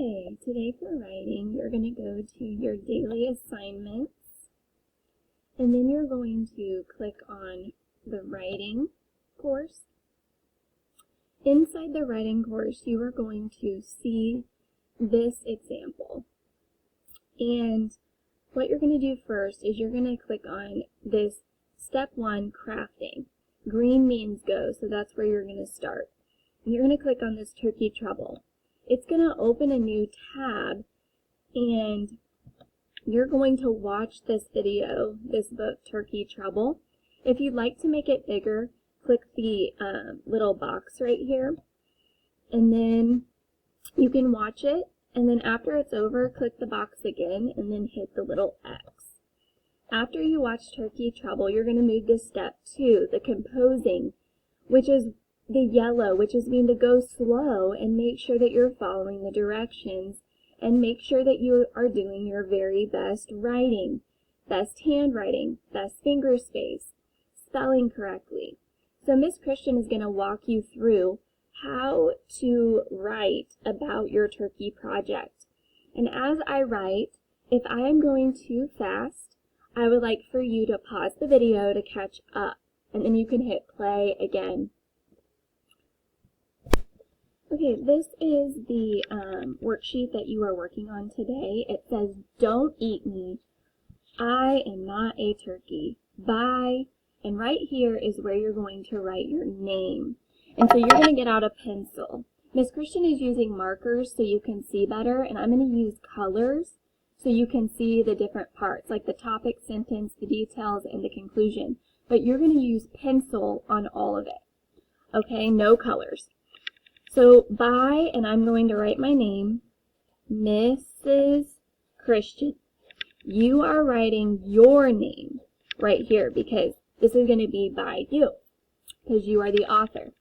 Okay, today for writing, you're going to go to your daily assignments, and then you're going to click on the writing course. Inside the writing course, you are going to see this example. And what you're going to do first is you're going to click on this Step 1, Crafting. Green means go, so that's where you're going to start. And you're going to click on this turkey trouble. It's going to open a new tab, and you're going to watch this video, this book, Turkey Trouble. If you'd like to make it bigger, click the little box right here, and then you can watch it, and then after it's over, click the box again, and then hit the little X. After you watch Turkey Trouble, you're going to move to Step 2, the composing, which is the yellow, which is mean to go slow and make sure that you're following the directions and make sure that you are doing your very best writing, best handwriting, best finger space, spelling correctly. So Miss Christian is going to walk you through how to write about your turkey project. And as I write, if I am going too fast, I would like for you to pause the video to catch up, and then you can hit play again. Okay, this is the worksheet that you are working on today. It says, "Don't eat me. I am not a turkey. Bye." And right here is where you're going to write your name. And so you're going to get out a pencil. Miss Christian is using markers so you can see better, and I'm going to use colors so you can see the different parts, like the topic, sentence, the details, and the conclusion. But you're going to use pencil on all of it. Okay, no colors. So, bye, and I'm going to write my name, Mrs. Christian. You are writing your name right here because this is going to be by you, because you are the author.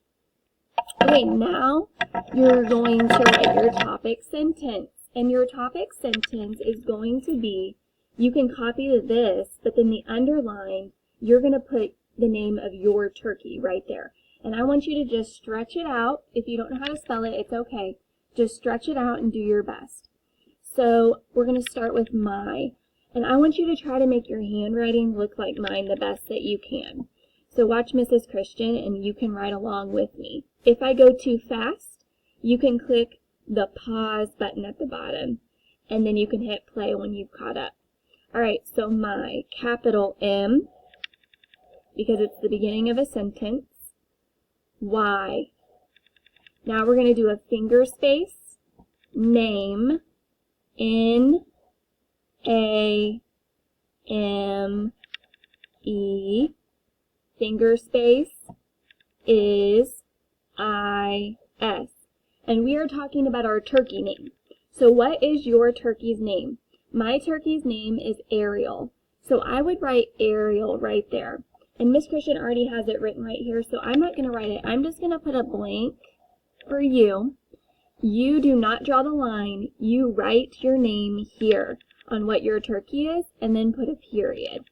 Okay, now you're going to write your topic sentence, and your topic sentence is going to be, you can copy this, but then the underline, you're going to put the name of your turkey right there. And I want you to just stretch it out. If you don't know how to spell it, it's okay. Just stretch it out and do your best. So we're going to start with my. And I want you to try to make your handwriting look like mine the best that you can. So watch Mrs. Christian and you can write along with me. If I go too fast, you can click the pause button at the bottom. And then you can hit play when you've caught up. Alright, so my, capital M, because it's the beginning of a sentence. Y. Now we're going to do a finger space, name, N, A, M, E, finger space, is, I, S. And we are talking about our turkey name. So what is your turkey's name? My turkey's name is Ariel. So I would write Ariel right there. And Miss Christian already has it written right here, so I'm not going to write it. I'm just going to put a blank for you. You do not draw the line. You write your name here on what your turkey is, and then put a period.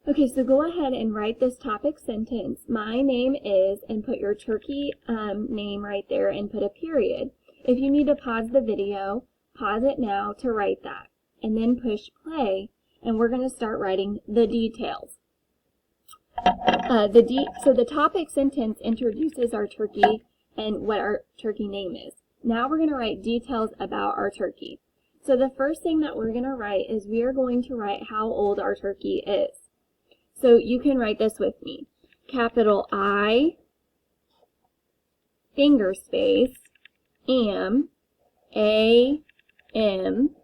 Okay, so go ahead and write this topic sentence. My name is, and put your turkey name right there and put a period. If you need to pause the video, pause it now to write that, and then push play. And we're going to start writing the details. So the topic sentence introduces our turkey and what our turkey name is. Now we're going to write details about our turkey. So the first thing that we're going to write is we are going to write how old our turkey is. So you can write this with me. Capital I, finger space, am, A, M.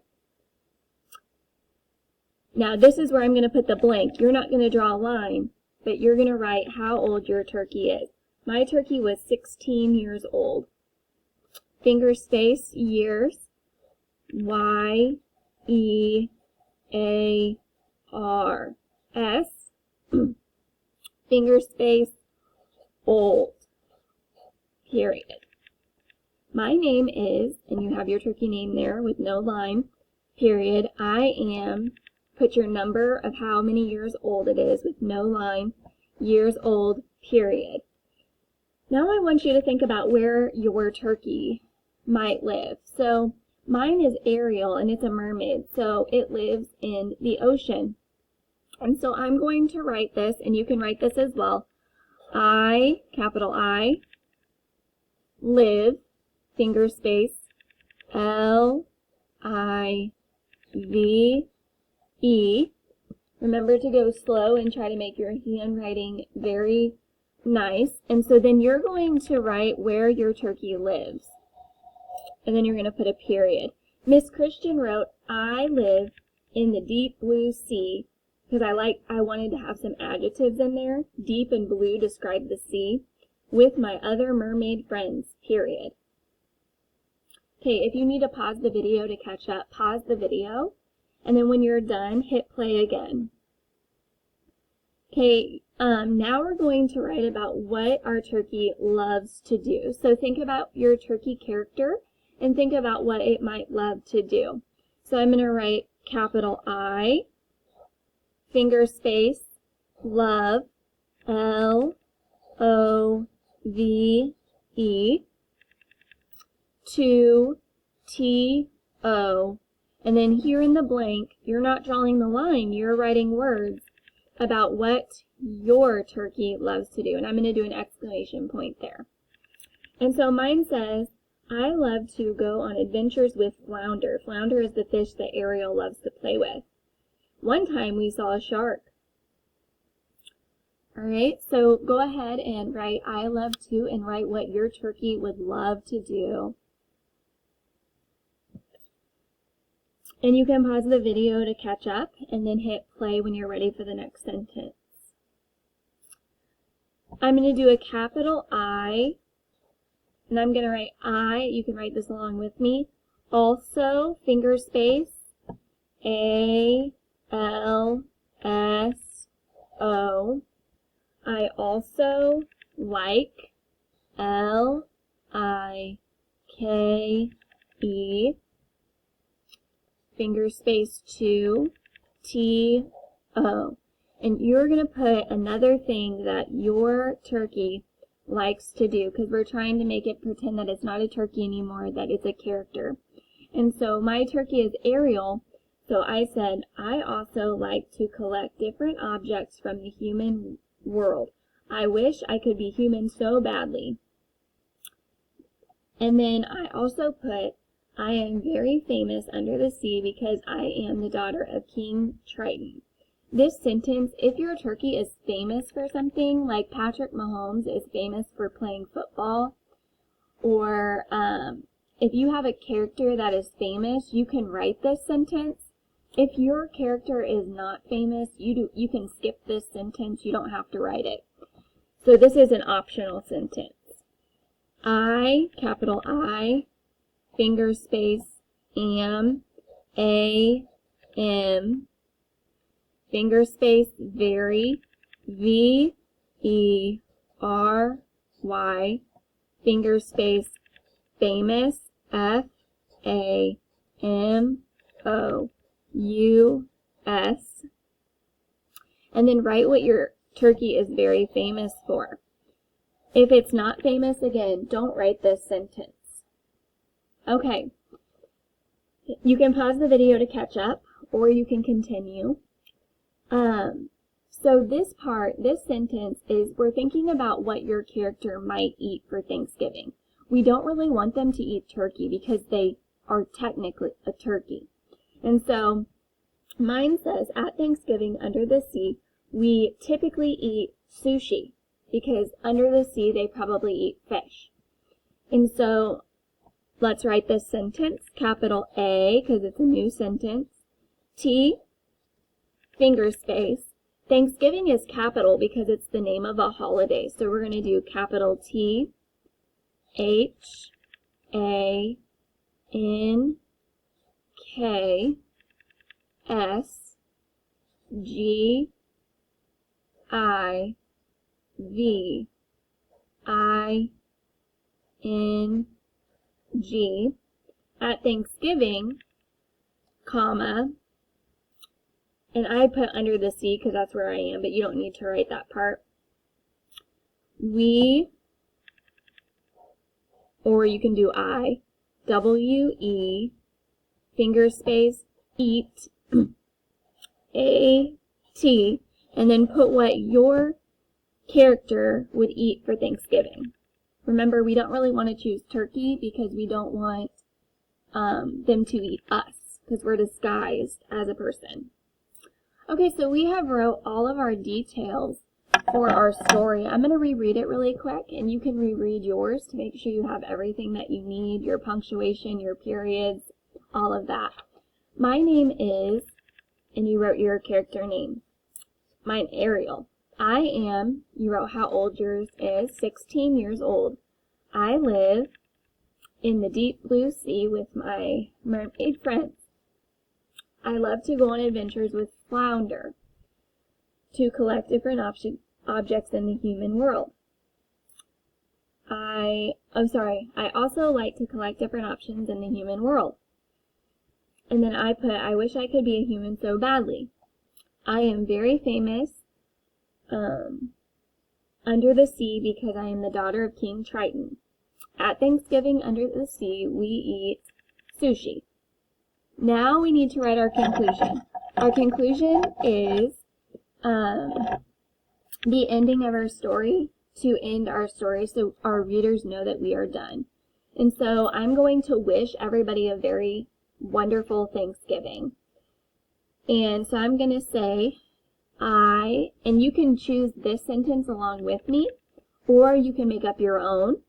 Now this is where I'm going to put the blank. You're not going to draw a line, but you're going to write how old your turkey is. My turkey was 16 years old. Finger space, years, Y, E, A, R, S. Finger space, old, period. My name is, and you have your turkey name there with no line, period. I am. Put your number of how many years old it is with no line, years old, period. Now I want you to think about where your turkey might live. So mine is Ariel, and it's a mermaid, so it lives in the ocean. And so I'm going to write this, and you can write this as well. I, capital I, live, finger space, L-I-V-E. Remember to go slow and try to make your handwriting very nice. And so then you're going to write where your turkey lives. And then you're going to put a period. Miss Christian wrote, I live in the deep blue sea, because I wanted to have some adjectives in there. Deep and blue describe the sea, with my other mermaid friends, period. Okay, if you need to pause the video to catch up, pause the video. And then when you're done, hit play again. Okay, now we're going to write about what our turkey loves to do. So think about your turkey character and think about what it might love to do. So I'm going to write capital I, finger space, love, L-O-V-E, to T-O. And then here in the blank, you're not drawing the line, you're writing words about what your turkey loves to do. And I'm going to do an exclamation point there. And so mine says, I love to go on adventures with flounder. Flounder is the fish that Ariel loves to play with. One time we saw a shark. All right, so go ahead and write I love to and write what your turkey would love to do. And you can pause the video to catch up and then hit play when you're ready for the next sentence. I'm going to do a capital I, and I'm going to write I, you can write this along with me, also, finger space, A-L-S-O. I also like, L-I-K-E. Finger space 2, T-O. And you're going to put another thing that your turkey likes to do, because we're trying to make it pretend that it's not a turkey anymore, that it's a character. And so my turkey is Ariel, so I said, I also like to collect different objects from the human world. I wish I could be human so badly. And then I also put, I am very famous under the sea because I am the daughter of King Triton. This sentence, if your turkey is famous for something, like Patrick Mahomes is famous for playing football, or if you have a character that is famous, you can write this sentence. If your character is not famous, you can skip this sentence. You don't have to write it. So this is an optional sentence. I, capital I, finger space, am, A-M, finger space, very, V-E-R-Y, finger space, famous, F-A-M-O-U-S, and then write what your turkey is very famous for. If it's not famous, again, don't write this sentence. Okay, you can pause the video to catch up, or you can continue. So this sentence is, we're thinking about what your character might eat for Thanksgiving. We don't really want them to eat turkey because they are technically a turkey. And so mine says, at Thanksgiving under the sea, we typically eat sushi because under the sea they probably eat fish. And so let's write this sentence, capital A, because it's a new sentence, T, finger space. Thanksgiving is capital because it's the name of a holiday. So we're going to do capital T, H, A, N, K, S, G, I, V, I, N, G, at Thanksgiving, comma, and I put under the sea because that's where I am, but you don't need to write that part. We or you can do I, W-E, finger space, eat, A-T, and then put what your character would eat for Thanksgiving. Remember, we don't really want to choose turkey because we don't want them to eat us because we're disguised as a person. Okay, so we have wrote all of our details for our story. I'm going to reread it really quick, and you can reread yours to make sure you have everything that you need, your punctuation, your periods, all of that. My name is, and you wrote your character name. Mine, Ariel. I am, you wrote how old yours is, 16 years old. I live in the deep blue sea with my mermaid friends. I love to go on adventures with Flounder to collect different objects in the human world. I also like to collect different options in the human world. And then I put, I wish I could be a human so badly. I am very famous under the sea because I am the daughter of King Triton. At Thanksgiving under the sea, we eat sushi. Now we need to write our conclusion. Our conclusion is the ending of our story, to end our story so our readers know that we are done. And so I'm going to wish everybody a very wonderful Thanksgiving. And so I'm going to say, and you can choose this sentence along with me, or you can make up your own,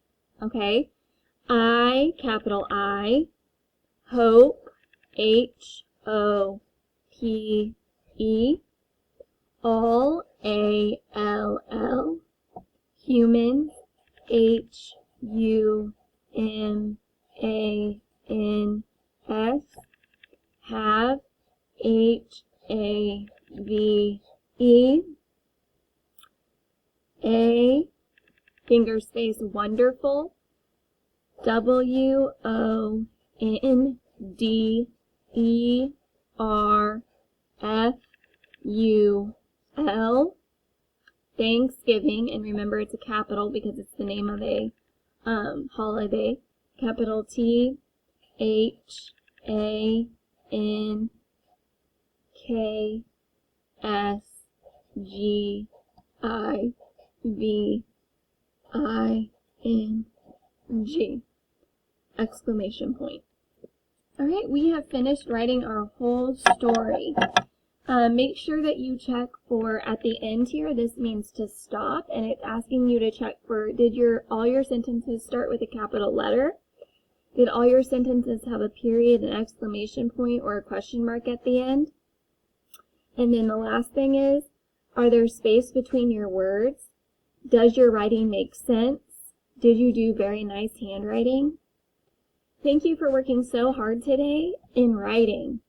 okay? I, capital I, hope, H-O-P-E, all, A-L-L, humans, H-U-M-A-N-S, have, H-A-V-E, A, finger space, wonderful, W-O-N-D-E-R-F-U-L, Thanksgiving, and remember it's a capital because it's the name of a holiday, capital T-H-A-N-K-S-G-I-V-I-N-G, exclamation point. Alright, we have finished writing our whole story. Make sure that you check for, at the end here, this means to stop, and it's asking you to check for, did all your sentences start with a capital letter? Did all your sentences have a period, an exclamation point, or a question mark at the end? And then the last thing is, are there space between your words? Does your writing make sense? Did you do very nice handwriting? Thank you for working so hard today in writing.